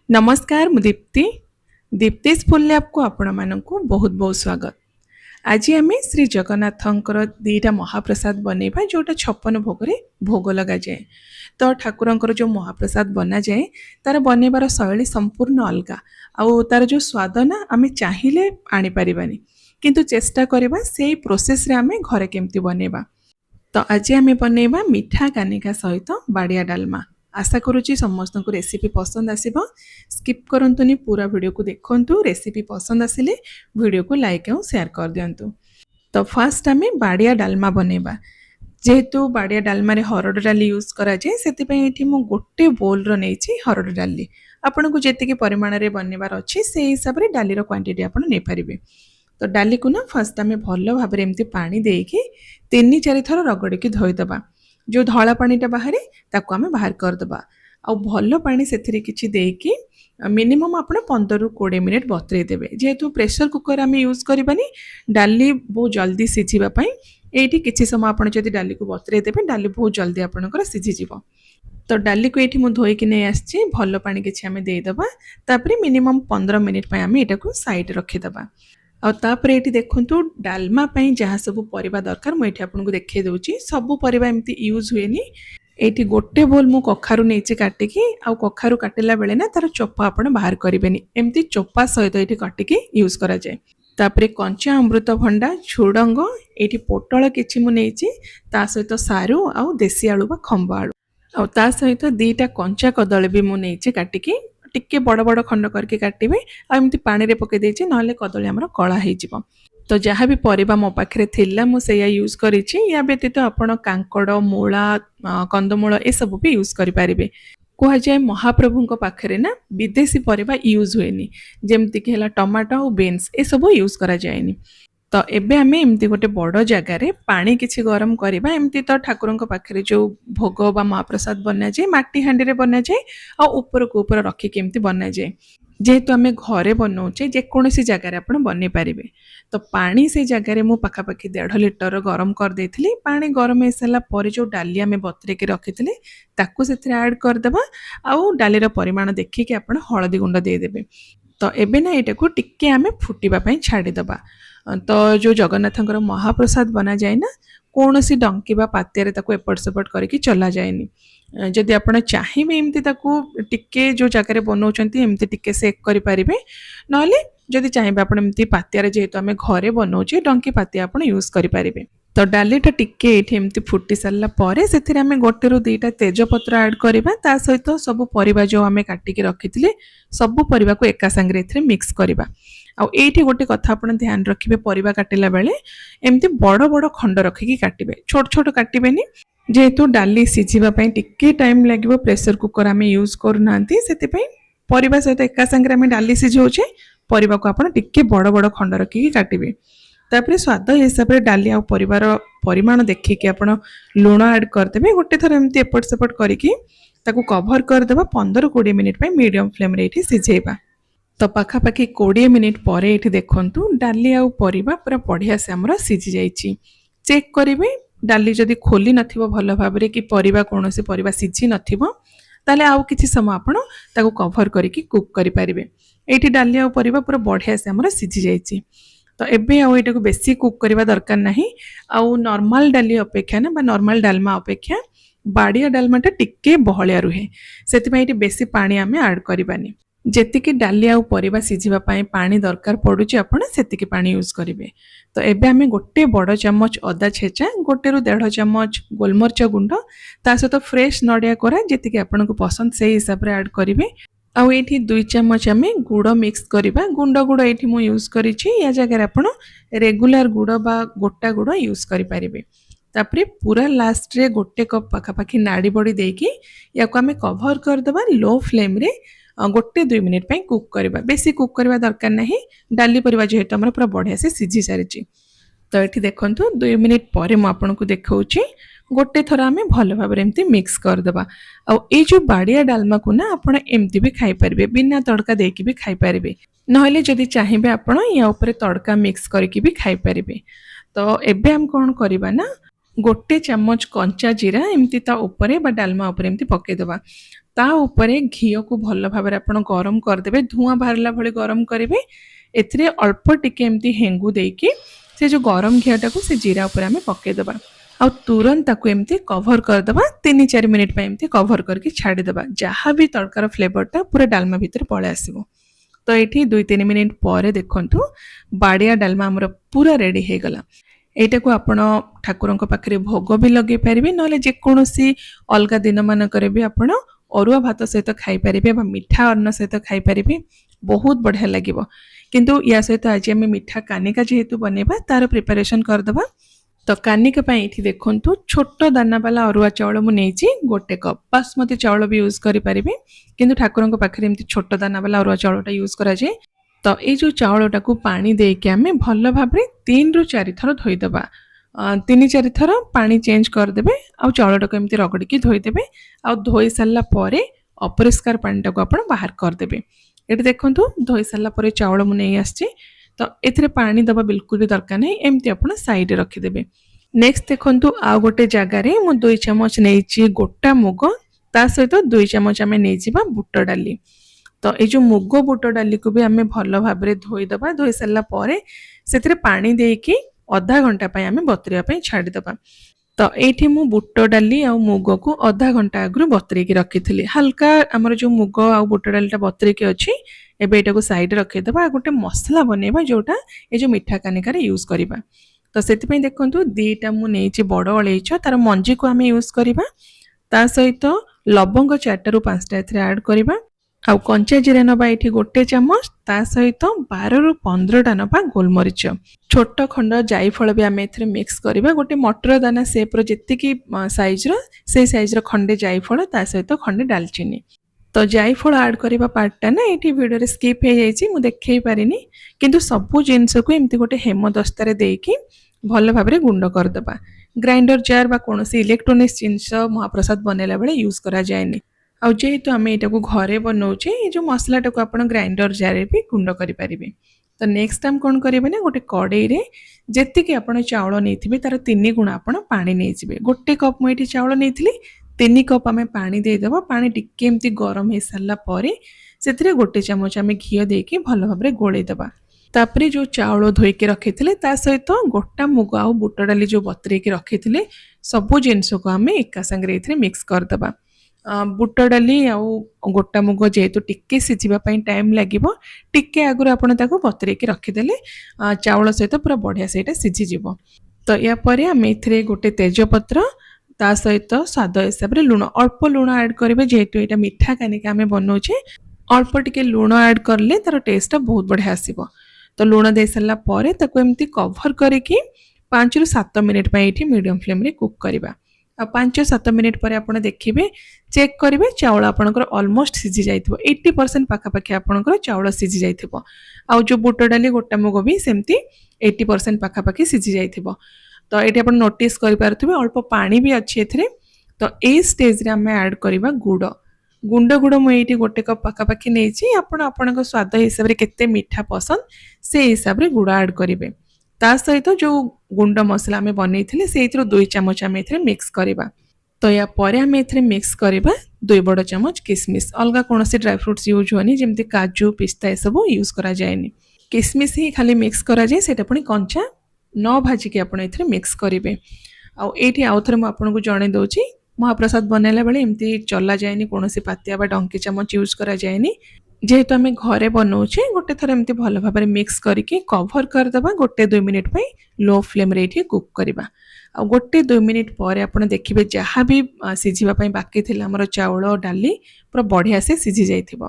नमस्कार मु Deepti दीप्तिस full lab को आपण मानक बहुत बहुत स्वागत। आज आम श्री जगन्नाथंकर दीटा महाप्रसाद बनैबा जोटा 56 भोगरे भोग लगा जाए। तो ठाकुरंकर जो महाप्रसाद बना जाए तार बनैबार शैली संपूर्ण अलग आउ तार जो स्वाद ना आम चाहिए आनी पारिबानी किंतु चेष्टा करबा से प्रोसेस रे आम घरे केमती बनैबा। तो आज आम बनैबा मीठा कानिका सहित बाड़िया डालमा। आशा करुच्ची समस्त को रेसिपी पसंद आसीबो। स्किप करंतुनी पूरा वीडियो को देखंतु। रेसिपी पसंद आसिले वीडियो को लाइक और शेयर कर दियंतु। तो फर्स्ट आम बाड़िया डालमा बनैबा। जेहेतु बाड़िया डालमा रे हरड़ डाली यूज करा जाए सेतिपई एठी मु गोटे बोल रो नेछि हरड़ डाली। आपन को जेतिके परिमाण रे बनैबार अछि से हिसाब रे डाली रो क्वांटिटी आपन नै परिबे। तो डाली को ना फर्स्ट आम भल भाव एमती पानी देकी 3-4 थर रगड़ी की धोईदबा। जो धला पानीटा बाहर ताको आम बाहर करदबा। आउ भल पानी से किछि देकी मिनिमम आप 15-20 मिनिट बतरे देवे। जेहेतु प्रेशर कुकर आम यूज करबानी डाली बहुत जल्दी सिझीबा एठी किछि समय आपण जदि डाली को बतरे देवे डाली बहुत जल्दी आपनकर सिझी जिवो। तो डाली को एठी मु धोई कि नै आछि भल पानी किछि आम देदबा। तापरे मिनिमम 15 मिनिट पय आम एटा को साइड रखिदबा। आ तापर एठी देखंतु डालमा पई जहाँ सब परिबा दरकार मु एठी आपनको देखै दउची। सब परिबा एमती यूज हुएनी। एठी गोटे बोल मु कखारु नेछि काटिकी आ कखारु काटिला बेले ना तार चोपा आपण बाहर करिबेनी एमती चोपा सहित एठी काटिकी यूज करा जाय। तापरे कंचा अमृतभंडा झुडंग एठी पोटळ किछि मु नेछि ता सहित सारू आ देसी आलू बा खंबा आलू आ ता सहित दीटा कंचा कदळी भी मु नेछि काटिकी टिके बड़ बड़ खंड करके काटिबे आ एमती पानी रे पके देछि नहले कदळी हमर कळा हे जिवो। तो जहाँ भी परिबा मो पाखरे थिला मु सेया यूज करिछि। या व्यतीत आपण कांकड़ मूला कंदमूल ए सब भी यूज करि पारिबे। कह जाए महाप्रभु पाखरे ना विदेशी परिबा यूज हुएनी जेमती कि हला टमाटो और बीन्स ए सब यूज करा जाएनी। तो एबे आमे एमती गोटे बड़ जगार पानी किछि गरम करबा। एमती तो ठाकुरंक पाखरे जो भोग बा महाप्रसाद बना जाए माटी हांडी रे बना जाए आ ऊपर को ऊपर रखी केमती बना जाए। जेहेतु आमे घरे बनाऊचे जेकोसी जगार आपण बनै पारिबे। तो पानी से जगार मु पाखापाखि 1.5 लिटर गरम कर देथिली। पानी गरम हो सारा पर जो डाली आमे बतरे के रखिथिले ताकू सेथरे ऐड कर देबा आउ डाली रो परिमाण देखि के आपण हळदी गुंड दे देबे। तो एबे ना एटा को टिक्के आमे फुटीबा पई छाडी देबा। तो जो जगन्नाथंकर महाप्रसाद बना जाए ना कौनसी डंकी बा पातिया ताको एपट सेपट करके चला जाएनी। जदि आपण चाहिए एमती ताको टिके जो जगह बनाउछंती एमती टिके सेक करि परिबे। नले जदि चाहिए आपण एमती पातिया जेहेतु आमे घरे बनाउछे डंकी पातिया आपण यूज करि परिबे। तो डालीटा टिके एठी एमती फुटी सारला परे सेथिरे आमे गोटे रो 2टा तेजपत्र ऐड करबा। ता सहित सब परिबा जो आमे काटी के रखिथिले सब परिबा को एका संगे एथिरे मिक्स करबा। आ एठी गोटे कथा आपण ध्यान रखिबे परिबा काटिला बेले एमती बड़ बड़ खंड रखिकी काटिबे छोट छोट काटिबेनी। जेहेतु डाली सिझीबा पई टिके टाइम लागिबो प्रेशर कुकर आमे यूज करनांती सेति पई परिबा सहित एका संगे आमे डाली सिझौछे परिबा को आपण टिके बड़ बड़ खंड रखिकी काटिबे। तापरे स्वाद हिसाब रे डाली आ परिवार परिमाण देखिके आपण लूण ऐड करदेबे। गोटे थर एमती एपट सेपट करिकी ताकू कवर कर देबा 15-20 मिनिट पई मीडियम फ्लेम रे एठी सिझेबा। तो पाखापाखि 20 मिनिट पर ये देखु डाली आउ परिबा पूरा बढ़िया से आमर सिझी जाइए। चेक करेंगे डाली जदि खोली नथिबो भल भाव कि परिबा कोनोसी परिबा सिझी नथिबो ताले आउ किछि समय आपण ताको कवर करके कुक करि परिबे। एठी डाली आउ परिबा पूरा बढ़िया से आमर सिझी जाइए। तो एबे आउ एटाको बेसी कुक करबा दरकार नाही। आउ नॉर्मल डाली अपेक्षा ना बा नॉर्मल डालमा अपेक्षा बाड़िया डालमाटा टिके बहलिया रुहे सेति पई एठी बेसी पानी आमे ऐड करबानी। जेतिकी डाली आउ परिबा सिझीबा पई पानी दरकार पडुची आपण सेतिकी पानी यूज करिवे। तो एबे आमे गोटे बड़ चम्मच अदा छेचा गोटे रु 1.5 चम्मच गोलमरच गुंड ता सहित फ्रेश नडिया कोरा जेतिकी आपनको पसंद से हिसाब रे ऐड करिवे। आउ एठी 2 चम्मच आमे गुड़ मिक्स करिबा। गुंड गुड़ एठी मु यूज करिछि। या जगह आपण रेगुलर गुड़ बा गोटा गुड़ यूज करि परिबे। तापरे पूरा लास्ट रे गोटे कप पाखापाखि नाड़ी बड़ी देकी या को आमे कवर कर देबा लो फ्लेम रे गोटे 2 मिनिट पई कुक करबा। बेसी कुक करबा दरकार नाही। डाली परिबा जेहेतु हमर पूरा बढ़िया से सिझी सारिछि। तो एठी देखंतु 2 मिनिट परे म आपनको देखाउछि गोटे थर आमे भल भाव एमती मिक्स कर देबा। आ ए जो बाड़िया डालमा को ना आपण एमती भी खाई परिबे बिना तड़का देकी भी खाई परिबे। नहले जदि चाहिबे आपण या ऊपर तड़का मिक्स करके भी खाई परिबे। तो एबे हम कोन करबा ना गोटे चम्मच कंचा जीरा एमती ता ऊपर बा डालमा ऊपर एमती पके देबा। ତା ଉପରେ ଘିଅକୁ ଭଲ ଭାବରେ ଆପଣ ଗରମ କରିଦେବେ, ଧୂଆଁ ବାହାରିଲା ଭଳି ଗରମ କରିବେ। ଏଥିରେ ଅଳ୍ପ ଟିକେ ଏମିତି ହେଙ୍ଗୁ ଦେଇକି ସେ ଯେଉଁ ଗରମ ଘିଅଟାକୁ ସେ ଜିରା ଉପରେ ଆମେ ପକାଇଦେବା। ଆଉ ତୁରନ୍ତ ତାକୁ ଏମିତି କଭର କରିଦେବା, 3-4 ମିନିଟ୍ ପାଇଁ ଏମିତି କଭର କରିକି ଛାଡ଼ିଦେବା। ଯାହା ବି ତଡ଼କାର ଫ୍ଲେଭରଟା ପୁରା ଡାଲମା ଭିତରେ ପଳେଇ ଆସିବ। ତ ଏଇଠି 2-3 ମିନିଟ୍ ପରେ ଦେଖନ୍ତୁ ବାଡ଼ିଆ ଡାଲମା ଆମର ପୁରା ରେଡ଼ି ହେଇଗଲା। ଏଇଟାକୁ ଆପଣ ଠାକୁରଙ୍କ ପାଖରେ ଭୋଗ ବି ଲଗାଇ ପାରିବେ, ନହେଲେ ଯେକୌଣସି ଅଲଗା ଦିନମାନଙ୍କରେ ବି ଆପଣ ଅରୁଆ ଭାତ ସହିତ ଖାଇପାରିବେ ବା ମିଠା ଅନ୍ନ ସହିତ ଖାଇପାରିବେ, ବହୁତ ବଢ଼ିଆ ଲାଗିବ। କିନ୍ତୁ ୟା ସହିତ ଆଜି ଆମେ ମିଠା କାନିକା ଯେହେତୁ ବନେଇବା, ତାର ପ୍ରିପାରେସନ୍ କରିଦେବା। ତ କାନିକା ପାଇଁ ଏଠି ଦେଖନ୍ତୁ ଛୋଟ ଦାନାବାଲା ଅରୁଆ ଚାଉଳ ମୁଁ ନେଇଛି 1 କପ୍। ବାସମତୀ ଚାଉଳ ବି ୟୁଜ୍ କରିପାରିବେ, କିନ୍ତୁ ଠାକୁରଙ୍କ ପାଖରେ ଏମିତି ଛୋଟ ଦାନାବାଲା ଅରୁଆ ଚାଉଳଟା ୟୁଜ୍ କରାଯାଏ। ତ ଏଇ ଯେଉଁ ଚାଉଳଟାକୁ ପାଣି ଦେଇକି ଆମେ ଭଲ ଭାବରେ 3-4 ଥର ଧୋଇଦେବା। 3-4 ଥର ପାଣି ଚେଞ୍ଜ କରିଦେବେ, ଆଉ ଚାଉଳଟାକୁ ଏମିତି ରଗଡ଼ିକି ଧୋଇଦେବେ। ଆଉ ଧୋଇ ସାରିଲା ପରେ ଅପରିଷ୍କାର ପାଣିଟାକୁ ଆପଣ ବାହାର କରିଦେବେ। ଏଠି ଦେଖନ୍ତୁ ଧୋଇ ସାରିଲା ପରେ ଚାଉଳ ମୁଁ ନେଇ ଆସିଛି। ତ ଏଥିରେ ପାଣି ଦେବା ବିଲକୁଲ ବି ଦରକାର ନାହିଁ, ଏମିତି ଆପଣ ସାଇଡ଼ରେ ରଖିଦେବେ। ନେକ୍ସଟ ଦେଖନ୍ତୁ ଆଉ ଗୋଟେ ଜାଗାରେ ମୁଁ 2 ଚାମଚ ନେଇଛି ଗୋଟା ମୁଗ, ତା ସହିତ 2 ଚାମଚ ଆମେ ନେଇଯିବା ବୁଟ ଡାଲି। ତ ଏଇ ଯେଉଁ ମୁଗ ବୁଟ ଡାଲିକୁ ବି ଆମେ ଭଲ ଭାବରେ ଧୋଇଦେବା। ଧୋଇ ସାରିଲା ପରେ ସେଥିରେ ପାଣି ଦେଇକି ଅଧା ଘଣ୍ଟା ପାଇଁ ଆମେ ବତୁରିବା ପାଇଁ ଛାଡ଼ିଦେବା। ତ ଏଇଠି ମୁଁ ବୁଟ ଡାଲି ଆଉ ମୁଗକୁ ଅଧା ଘଣ୍ଟା ଆଗରୁ ବତୁରେଇକି ରଖିଥିଲି। ହାଲକା ଆମର ଯେଉଁ ମୁଗ ଆଉ ବୁଟ ଡାଲିଟା ବତୁରେଇକି ଅଛି, ଏବେ ଏଇଟାକୁ ସାଇଡ଼ରେ ରଖିଦେବା। ଆଉ ଗୋଟେ ମସଲା ବନେଇବା ଯେଉଁଟା ଏ ଯେଉଁ ମିଠା କାନିକାରେ ୟୁଜ୍ କରିବା। ତ ସେଥିପାଇଁ ଦେଖନ୍ତୁ 2ଟା ମୁଁ ନେଇଛି ବଡ଼ ଅଳେଇଚ, ତାର ମଞ୍ଜିକୁ ଆମେ ୟୁଜ୍ କରିବା। ତା ସହିତ ଲବଙ୍ଗ 4ରୁ 5ଟା ଏଥିରେ ଆଡ଼୍ କରିବା। ଆଉ କଞ୍ଚା ଜିରା ନେବା ଏଇଠି 1 ଚାମଚ, ତା ସହିତ 12ରୁ 15ଟା ନେବା ଗୋଲମରିଚ। ଛୋଟ ଖଣ୍ଡ ଜାଇଫଳ ବି ଆମେ ଏଥିରେ ମିକ୍ସ କରିବା। ଗୋଟେ ମଟର ଦାନା ସେପ୍ର ଯେତିକି ସାଇଜ୍ର, ସେଇ ସାଇଜ୍ର ଖଣ୍ଡେ ଜାଇଫଳ, ତା ସହିତ ଖଣ୍ଡେ ଡାଲଚିନି। ତ ଜାଇଫଳ ଆଡ଼୍ କରିବା ପାର୍ଟଟା ନା ଏଇଠି ଭିଡ଼ିଓରେ ସ୍କିପ୍ ହେଇଯାଇଛି, ମୁଁ ଦେଖେଇ ପାରିନି। କିନ୍ତୁ ସବୁ ଜିନିଷକୁ ଏମିତି ଗୋଟେ ହେମଦସ୍ତାରେ ଦେଇକି ଭଲ ଭାବରେ ଗୁଣ୍ଡ କରିଦେବା। ଗ୍ରାଇଣ୍ଡର ଜାର୍ ବା କୌଣସି ଇଲେକ୍ଟ୍ରୋନିକ୍ସ ଜିନିଷ ମହାପ୍ରସାଦ ବନେଇଲା ବେଳେ ୟୁଜ୍ କରାଯାଏନି। ଆଉ ଯେହେତୁ ଆମେ ଏଇଟାକୁ ଘରେ ବନାଉଛେ, ଏଇ ଯେଉଁ ମସଲାଟାକୁ ଆପଣ ଗ୍ରାଇଣ୍ଡର ଜାର୍ରେ ବି ଗୁଣ୍ଡ କରିପାରିବେ। ତ ନେକ୍ସଟ ଆମେ କ'ଣ କରିବେ ନା ଗୋଟେ କଡ଼େଇରେ ଯେତିକି ଆପଣ ଚାଉଳ ନେଇଥିବେ ତାର 3 ଗୁଣ ଆପଣ ପାଣି ନେଇଯିବେ। 1 କପ୍ ମୁଁ ଏଇଠି ଚାଉଳ ନେଇଥିଲି, 3 କପ୍ ଆମେ ପାଣି ଦେଇଦେବା। ପାଣି ଟିକେ ଏମିତି ଗରମ ହେଇସାରିଲା ପରେ ସେଥିରେ 1 ଚାମଚ ଆମେ ଘିଅ ଦେଇକି ଭଲ ଭାବରେ ଗୋଳେଇଦେବା। ତାପରେ ଯେଉଁ ଚାଉଳ ଧୋଇକି ରଖିଥିଲେ ତା ସହିତ ଗୋଟା ମୁଗ ଆଉ ବୁଟ ଡାଲି ଯେଉଁ ବତୁରେଇକି ରଖିଥିଲେ, ସବୁ ଜିନିଷକୁ ଆମେ ଏକା ସାଙ୍ଗରେ ଏଥିରେ ମିକ୍ସ କରିଦେବା। ବୁଟ ଡାଲି ଆଉ ଗୋଟା ମୁଗ ଯେହେତୁ ଟିକେ ସିଝିବା ପାଇଁ ଟାଇମ୍ ଲାଗିବ, ଟିକେ ଆଗରୁ ଆପଣ ତାକୁ ବତୁରେଇକି ରଖିଦେଲେ ଚାଉଳ ସହିତ ପୁରା ବଢ଼ିଆ ସେଇଟା ସିଝିଯିବ। ତ ୟା ପରେ ଆମେ ଏଥିରେ 1 ତେଜପତ୍ର, ତା ସହିତ ସ୍ୱାଦ ହିସାବରେ ଲୁଣ, ଅଳ୍ପ ଲୁଣ ଆଡ଼୍ କରିବେ ଯେହେତୁ ଏଇଟା ମିଠା କାନିକା ଆମେ ବନାଉଛେ। ଅଳ୍ପ ଟିକେ ଲୁଣ ଆଡ଼୍ କଲେ ତାର ଟେଷ୍ଟଟା ବହୁତ ବଢ଼ିଆ ଆସିବ। ତ ଲୁଣ ଦେଇ ସାରିଲା ପରେ ତାକୁ ଏମିତି କଭର କରିକି 5ରୁ 7 ମିନିଟ୍ ପାଇଁ ଏଇଠି ମିଡ଼ିୟମ୍ ଫ୍ଲେମ୍ରେ କୁକ୍ କରିବା। ଆଉ 5-7 ମିନିଟ୍ ପରେ ଆପଣ ଦେଖିବେ, ଚେକ୍ କରିବେ ଚାଉଳ ଆପଣଙ୍କର ଅଲମୋଷ୍ଟ ସିଝି ଯାଇଥିବ। 80% ପାଖାପାଖି ଆପଣଙ୍କର ଚାଉଳ ସିଝି ଯାଇଥିବ। ଆଉ ଯେଉଁ ବୁଟ ଡାଲି ଗୋଟା ମୁଗ ବି ସେମିତି 80% ପାଖାପାଖି ସିଝି ଯାଇଥିବ। ତ ଏଇଠି ଆପଣ ନୋଟିସ୍ କରିପାରୁଥିବେ ଅଳ୍ପ ପାଣି ବି ଅଛି ଏଥିରେ। ତ ଏଇ ଷ୍ଟେଜ୍ରେ ଆମେ ଆଡ଼୍ କରିବା ଗୁଡ଼। ଗୁଣ୍ଡ ଗୁଡ଼ ମୁଁ ଏଇଠି 1 କପ୍ ପାଖାପାଖି ନେଇଛି। ଆପଣ ଆପଣଙ୍କ ସ୍ୱାଦ ହିସାବରେ କେତେ ମିଠା ପସନ୍ଦ ସେଇ ହିସାବରେ ଗୁଡ଼ ଆଡ଼୍ କରିବେ। ତା ସହିତ ଯେଉଁ ଗୁଣ୍ଡ ମସଲା ଆମେ ବନେଇଥିଲେ ସେଇଥିରୁ 2 ଚାମଚ ଆମେ ଏଥିରେ ମିକ୍ସ କରିବା। ତ ୟା ପରେ ଆମେ ଏଥିରେ ମିକ୍ସ କରିବା 2 ବଡ଼ ଚାମଚ କିସମିସ୍। ଅଲଗା କୌଣସି ଡ୍ରାଏ ଫ୍ରୁଟ୍ସ ୟୁଜ୍ ହୁଏନି, ଯେମିତି କାଜୁ, ପିସ୍ତା ଏସବୁ ୟୁଜ୍ କରାଯାଏନି। କିସମିସ୍ ହିଁ ଖାଲି ମିକ୍ସ କରାଯାଏ, ସେଇଟା ପୁଣି କଞ୍ଚା, ନ ଭାଜିକି ଆପଣ ଏଥିରେ ମିକ୍ସ କରିବେ। ଆଉ ଏଇଠି ଆଉଥରେ ମୁଁ ଆପଣଙ୍କୁ ଜଣାଇ ଦେଉଛି, ମହାପ୍ରସାଦ ବନାଇଲା ବେଳେ ଏମିତି ଚଲା ଯାଏନି, କୌଣସି ପାତିଆ ବା ଡଙ୍କି ଚାମଚ ୟୁଜ୍ କରାଯାଏନି। ଯେହେତୁ ଆମେ ଘରେ ବନାଉଛେ, 1 ଥର ଏମିତି ଭଲ ଭାବରେ ମିକ୍ସ କରିକି କଭର କରିଦେବା। 1-2 ମିନିଟ୍ ପାଇଁ ଲୋ ଫ୍ଲେମ୍ରେ ଏଇଠି କୁକ୍ କରିବା। ଆଉ 1-2 ମିନିଟ୍ ପରେ ଆପଣ ଦେଖିବେ ଯାହା ବି ସିଝିବା ପାଇଁ ବାକି ଥିଲା ଆମର ଚାଉଳ ଡାଲି ପୁରା ବଢ଼ିଆ ସେ ସିଝି ଯାଇଥିବ।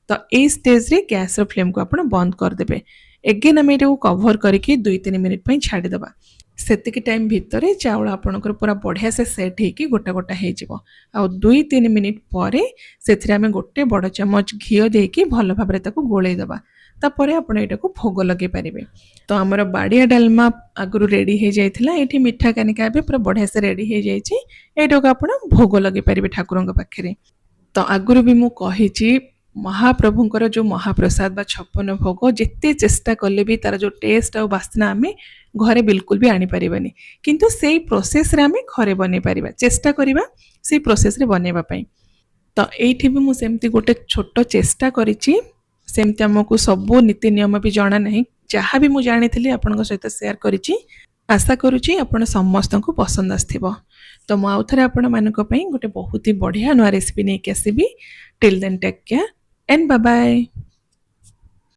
ତ ଏଇ ଷ୍ଟେଜ୍ରେ ଗ୍ୟାସ୍ର ଫ୍ଲେମ୍କୁ ଆପଣ ବନ୍ଦ କରିଦେବେ। ଏଗେନ୍ ଆମେ ଏଇଟାକୁ କଭର କରିକି 2-3 ମିନିଟ୍ ପାଇଁ ଛାଡ଼ିଦେବା। ସେତିକି ଟାଇମ୍ ଭିତରେ ଚାଉଳ ଆପଣଙ୍କର ପୁରା ବଢ଼ିଆ ସେ ସେଟ୍ ହେଇକି ଗୋଟା ଗୋଟା ହେଇଯିବ। ଆଉ 2-3 ମିନିଟ୍ ପରେ ସେଥିରେ ଆମେ 1 ବଡ଼ ଚାମଚ ଘିଅ ଦେଇକି ଭଲ ଭାବରେ ତାକୁ ଗୋଳେଇ ଦେବା। ତାପରେ ଆପଣ ଏଇଟାକୁ ଭୋଗ ଲଗାଇ ପାରିବେ। ତ ଆମର ବାଡ଼ିଆ ଡାଲମା ଆଗରୁ ରେଡ଼ି ହେଇଯାଇଥିଲା, ଏଇଠି ମିଠା କାନିକା ଏବେ ପୁରା ବଢ଼ିଆ ସେ ରେଡ଼ି ହେଇଯାଇଛି। ଏଇଟାକୁ ଆପଣ ଭୋଗ ଲଗାଇ ପାରିବେ ଠାକୁରଙ୍କ ପାଖରେ। ତ ଆଗରୁ ବି ମୁଁ କହିଛି, ମହାପ୍ରଭୁଙ୍କର ଯେଉଁ ମହାପ୍ରସାଦ ବା 56 ଭୋଗ ଯେତେ ଚେଷ୍ଟା କଲେ ବି ତାର ଯେଉଁ ଟେଷ୍ଟ ଆଉ ବାସ୍ନା ଆମେ ଘରେ ବିଲକୁଲ ବି ଆଣିପାରିବାନି। କିନ୍ତୁ ସେଇ ପ୍ରୋସେସ୍ରେ ଆମେ ଘରେ ବନେଇ ପାରିବା, ଚେଷ୍ଟା କରିବା ସେଇ ପ୍ରୋସେସ୍ରେ ବନେଇବା ପାଇଁ। ତ ଏଇଠି ବି ମୁଁ ସେମିତି ଗୋଟେ ଛୋଟ ଚେଷ୍ଟା କରିଛି। ସେମିତି ଆମକୁ ସବୁ ନୀତି ନିୟମ ବି ଜଣା ନାହିଁ, ଯାହା ବି ମୁଁ ଜାଣିଥିଲି ଆପଣଙ୍କ ସହିତ ସେୟାର କରିଛି। ଆଶା କରୁଛି ଆପଣ ସମସ୍ତଙ୍କୁ ପସନ୍ଦ ଆସିଥିବ। ତ ମୁଁ ଆଉ ଥରେ ଆପଣମାନଙ୍କ ପାଇଁ ଗୋଟେ ବହୁତ ହି ବଢ଼ିଆ ନୂଆ ରେସିପି ନେଇକି ଆସିବି। Till then take care and bye bye.